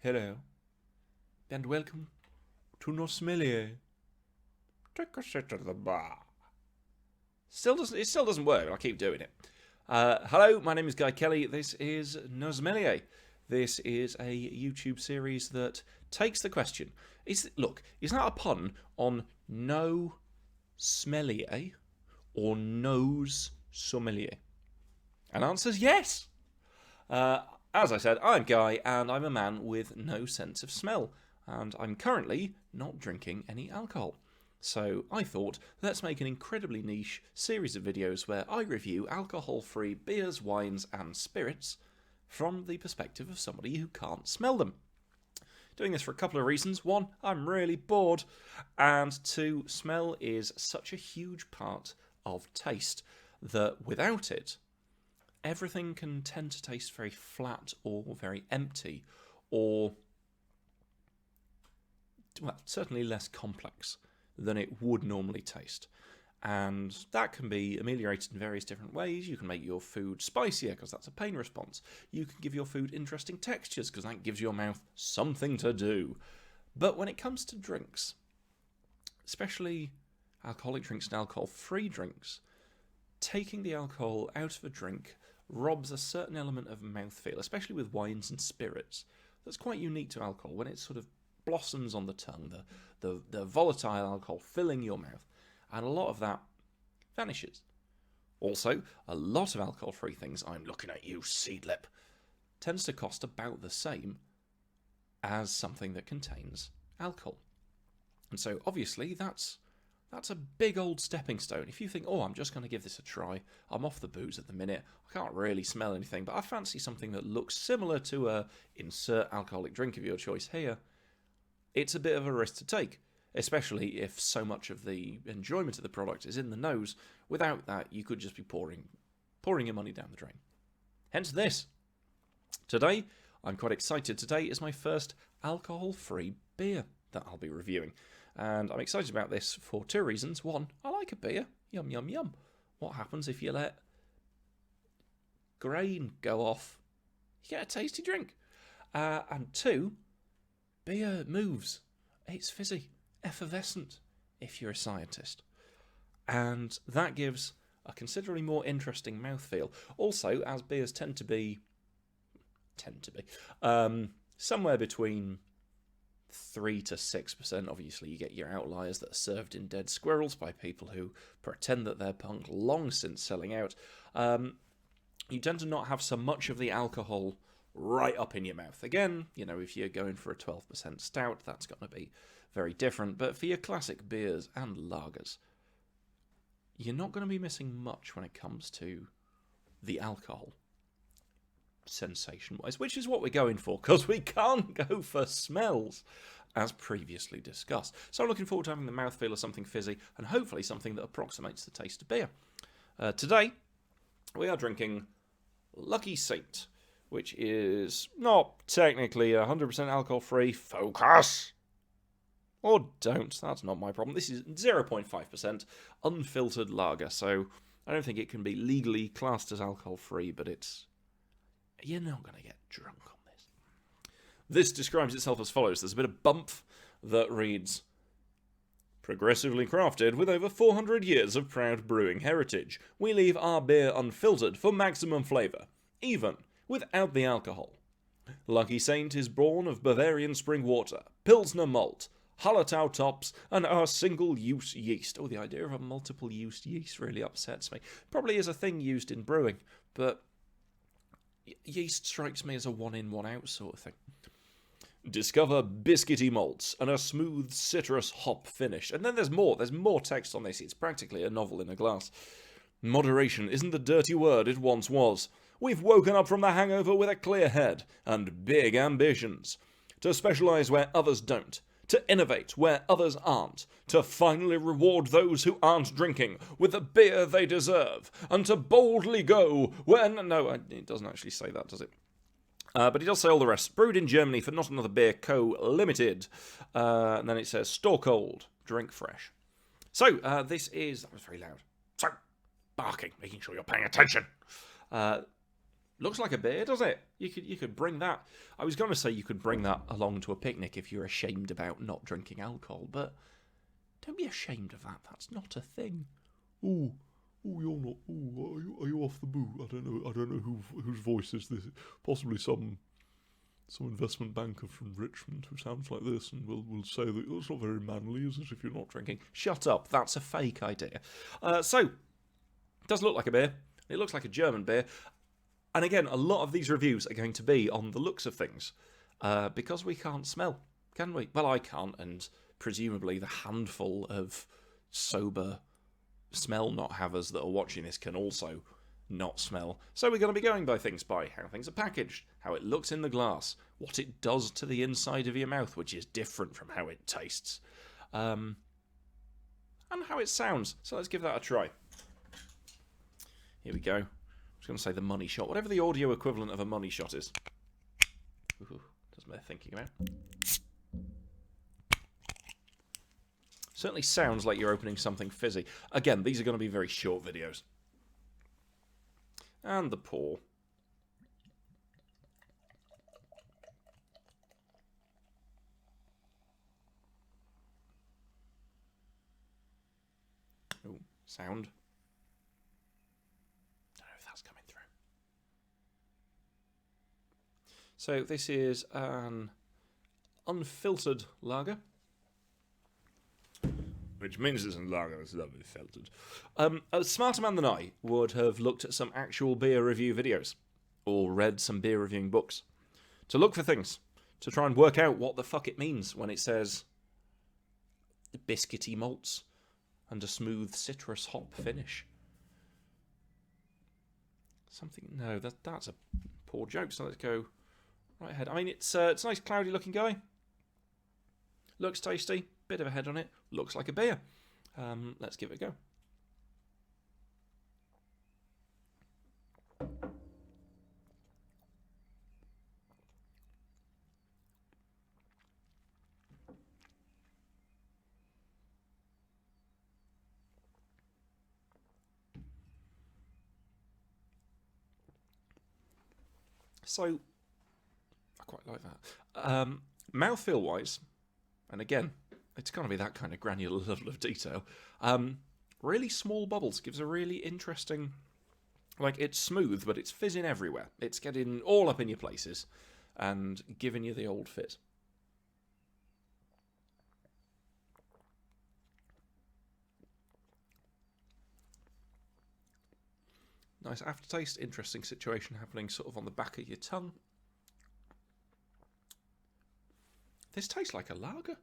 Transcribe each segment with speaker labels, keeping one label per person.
Speaker 1: Hello, and welcome to Nosemmelier. Take a sit at the bar. It still doesn't work. I keep doing it. Hello, my name is Guy Kelly. This is Nosemmelier. This is a YouTube series that takes the question. Is that a pun on no smellier or nose sommelier? And answer's yes. As I said, I'm Guy, and I'm a man with no sense of smell, and I'm currently not drinking any alcohol. So I thought, let's make an incredibly niche series of videos where I review alcohol-free beers, wines, and spirits from the perspective of somebody who can't smell them. Doing this for a couple of reasons. One, I'm really bored, and two, smell is such a huge part of taste that without it, everything can tend to taste very flat or very empty, or, well, certainly less complex than it would normally taste. And that can be ameliorated in various different ways. You can make your food spicier, because that's a pain response. You can give your food interesting textures, because that gives your mouth something to do. But when it comes to drinks, especially alcoholic drinks and alcohol-free drinks, taking the alcohol out of a drink robs a certain element of mouthfeel, especially with wines and spirits, that's quite unique to alcohol when it sort of blossoms on the tongue, the volatile alcohol filling your mouth, and a lot of that vanishes. Also, a lot of alcohol-free things, I'm looking at you, Seedlip, tends to cost about the same as something that contains alcohol. And so, obviously, that's a big old stepping stone. If you think, oh, I'm just going to give this a try, I'm off the booze at the minute, I can't really smell anything, but I fancy something that looks similar to a insert alcoholic drink of your choice here, it's a bit of a risk to take, especially if so much of the enjoyment of the product is in the nose. Without that, you could just be pouring your money down the drain. Hence this. Today, I'm quite excited. Today is my first alcohol-free beer that I'll be reviewing. And I'm excited about this for two reasons. One, I like a beer. Yum, yum, yum. What happens if you let grain go off? You get a tasty drink. And two, beer moves. It's fizzy, effervescent, if you're a scientist. And that gives a considerably more interesting mouthfeel. Also, as beers tend to be somewhere between 3 to 6%. Obviously, you get your outliers that are served in dead squirrels by people who pretend that they're punk, long since selling out. You tend to not have so much of the alcohol right up in your mouth. Again, if you're going for a 12% stout, that's going to be very different. But for your classic beers and lagers, you're not going to be missing much when it comes to the alcohol sensation-wise, which is what we're going for, because we can't go for smells, as previously discussed. So I'm looking forward to having the mouthfeel of something fizzy, and hopefully something that approximates the taste of beer. Today, we are drinking Lucky Saint, which is not technically 100% alcohol-free. Focus! Or don't, that's not my problem. This is 0.5% unfiltered lager, so I don't think it can be legally classed as alcohol-free, but you're not going to get drunk on this. This describes itself as follows. There's a bit of bump that reads, progressively crafted with over 400 years of proud brewing heritage, we leave our beer unfiltered for maximum flavour, even without the alcohol. Lucky Saint is born of Bavarian spring water, Pilsner malt, Hallertau tops, and our single-use yeast. Oh, the idea of a multiple-use yeast really upsets me. Probably is a thing used in brewing, but yeast strikes me as a one-in, one-out sort of thing. Discover biscuity malts and a smooth citrus hop finish. And then there's more text on this. It's practically a novel in a glass. Moderation isn't the dirty word it once was. We've woken up from the hangover with a clear head and big ambitions. To specialise where others don't. To innovate where others aren't, to finally reward those who aren't drinking with the beer they deserve, and to boldly go when... No, it doesn't actually say that, does it? But it does say all the rest. Brewed in Germany for Not Another Beer Co. Limited. And then it says, store cold, drink fresh. So, this is... That was very loud. So, barking, making sure you're paying attention. Looks like a beer, does it? You could bring that. I was going to say you could bring that along to a picnic if you're ashamed about not drinking alcohol, but don't be ashamed of that. That's not a thing.
Speaker 2: Oh, you're not. Oh, are you off the boo? I don't know whose voice is this. Possibly some investment banker from Richmond who sounds like this and will say that it's not very manly, is it, if you're not drinking?
Speaker 1: Shut up. That's a fake idea. So, it does look like a beer. It looks like a German beer. And again, a lot of these reviews are going to be on the looks of things, because we can't smell, can we? Well, I can't, and presumably the handful of sober smell not havers that are watching this can also not smell. So we're going to be going by how things are packaged, how it looks in the glass, what it does to the inside of your mouth, which is different from how it tastes, and how it sounds. So let's give that a try. Here we go. I was going to say the money shot, whatever the audio equivalent of a money shot is. Ooh, does bear thinking about. Certainly sounds like you're opening something fizzy. Again, these are going to be very short videos. And the pour. Ooh, sound. Coming through. So this is an unfiltered lager, which means it's a lager that's not filtered. A smarter man than I would have looked at some actual beer review videos or read some beer reviewing books to look for things, to try and work out what the fuck it means when it says biscuity malts and a smooth citrus hop finish. No, that's a poor joke, so let's go right ahead. I mean, it's a nice cloudy looking guy. Looks tasty, bit of a head on it, looks like a beer. Let's give it a go. So, I quite like that. Mouthfeel wise, and again, it's going to be that kind of granular level of detail. Really small bubbles gives a really interesting, like, it's smooth, but it's fizzing everywhere. It's getting all up in your places and giving you the old fizz. Nice aftertaste, interesting situation happening sort of on the back of your tongue. This tastes like a lager.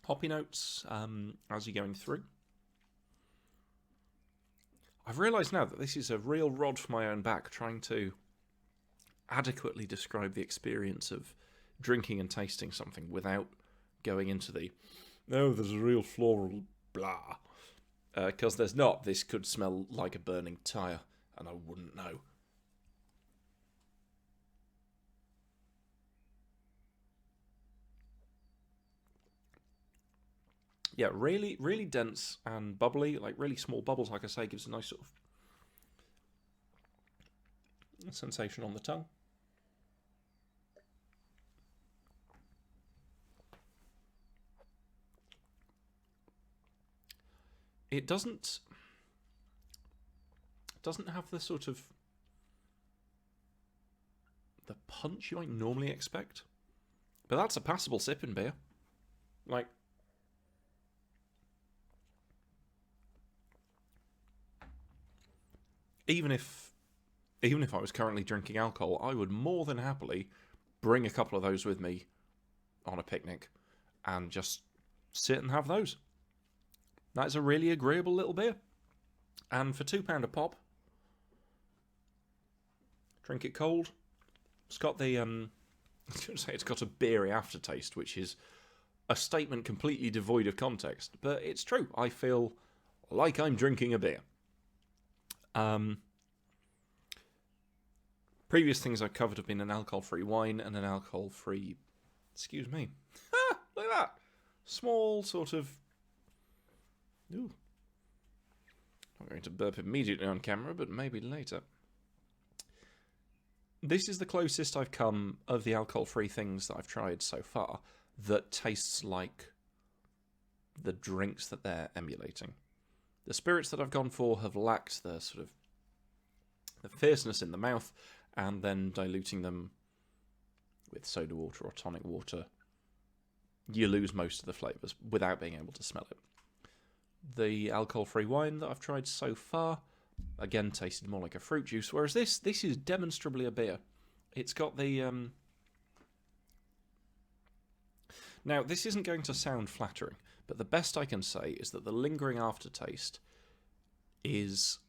Speaker 1: Hoppy notes as you're going through. I've realised now that this is a real rod for my own back, trying to adequately describe the experience of drinking and tasting something without going into the, no, there's a real floral blah. Because there's not. This could smell like a burning tyre, and I wouldn't know. Yeah, really, really dense and bubbly, like really small bubbles, like I say, gives a nice sort of sensation on the tongue. It doesn't have the sort of the punch you might normally expect, but that's a passable sip in beer. Like, even if I was currently drinking alcohol, I would more than happily bring a couple of those with me on a picnic and just sit and have those. That's a really agreeable little beer. And for £2 a pop, drink it cold. It's got the, I was going to say it's got a beery aftertaste, which is a statement completely devoid of context. But it's true. I feel like I'm drinking a beer. Previous things I've covered have been an alcohol-free wine and an alcohol-free... Excuse me. Look at that. Small sort of Ooh. Not going to burp immediately on camera, but maybe later. This is the closest I've come of the alcohol-free things that I've tried so far that tastes like the drinks that they're emulating. The spirits that I've gone for have lacked the sort of the fierceness in the mouth, and then diluting them with soda water or tonic water, you lose most of the flavours without being able to smell it. The alcohol-free wine that I've tried so far, again, tasted more like a fruit juice, whereas this is demonstrably a beer. It's got the... Now, this isn't going to sound flattering, but the best I can say is that the lingering aftertaste is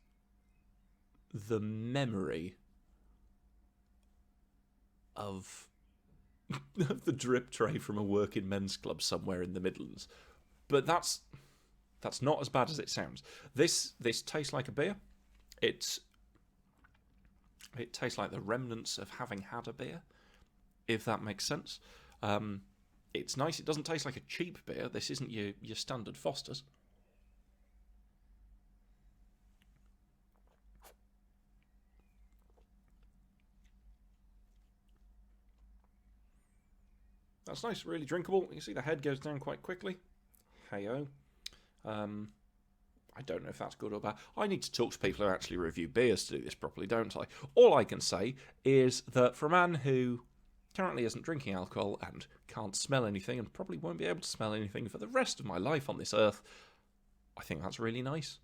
Speaker 1: the memory of the drip tray from a working men's club somewhere in the Midlands. But that's not as bad as it sounds. This tastes like a beer. It tastes like the remnants of having had a beer, if that makes sense. It's nice. It doesn't taste like a cheap beer. This isn't your standard Foster's. That's nice, really drinkable. You see the head goes down quite quickly. Hey-oh. I don't know if that's good or bad. I need to talk to people who actually review beers to do this properly, don't I? All I can say is that for a man who currently isn't drinking alcohol and can't smell anything and probably won't be able to smell anything for the rest of my life on this earth, I think that's really nice.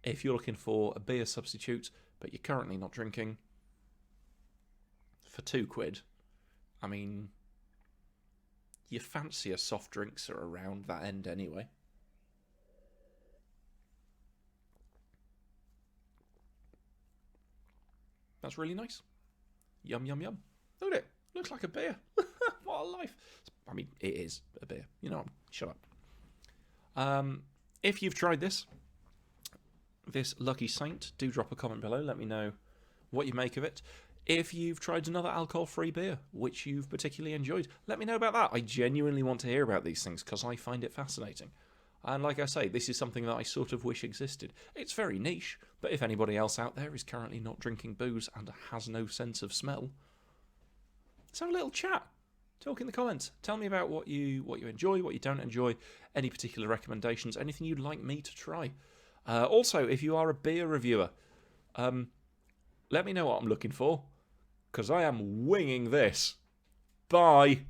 Speaker 1: If you're looking for a beer substitute, but you're currently not drinking, for £2, I mean, your fancier soft drinks are around that end anyway. That's really nice. Yum, yum, yum. Look at it. Looks like a beer. What a life. I mean, it is a beer. You know, shut up. If you've tried this Lucky Saint, do drop a comment below. Let me know what you make of it. If you've tried another alcohol-free beer, which you've particularly enjoyed, let me know about that. I genuinely want to hear about these things because I find it fascinating. And like I say, this is something that I sort of wish existed. It's very niche, but if anybody else out there is currently not drinking booze and has no sense of smell, let's have a little chat. Talk in the comments. Tell me about what you enjoy, what you don't enjoy, any particular recommendations, anything you'd like me to try. Also, if you are a beer reviewer, let me know what I'm looking for, because I am winging this. Bye.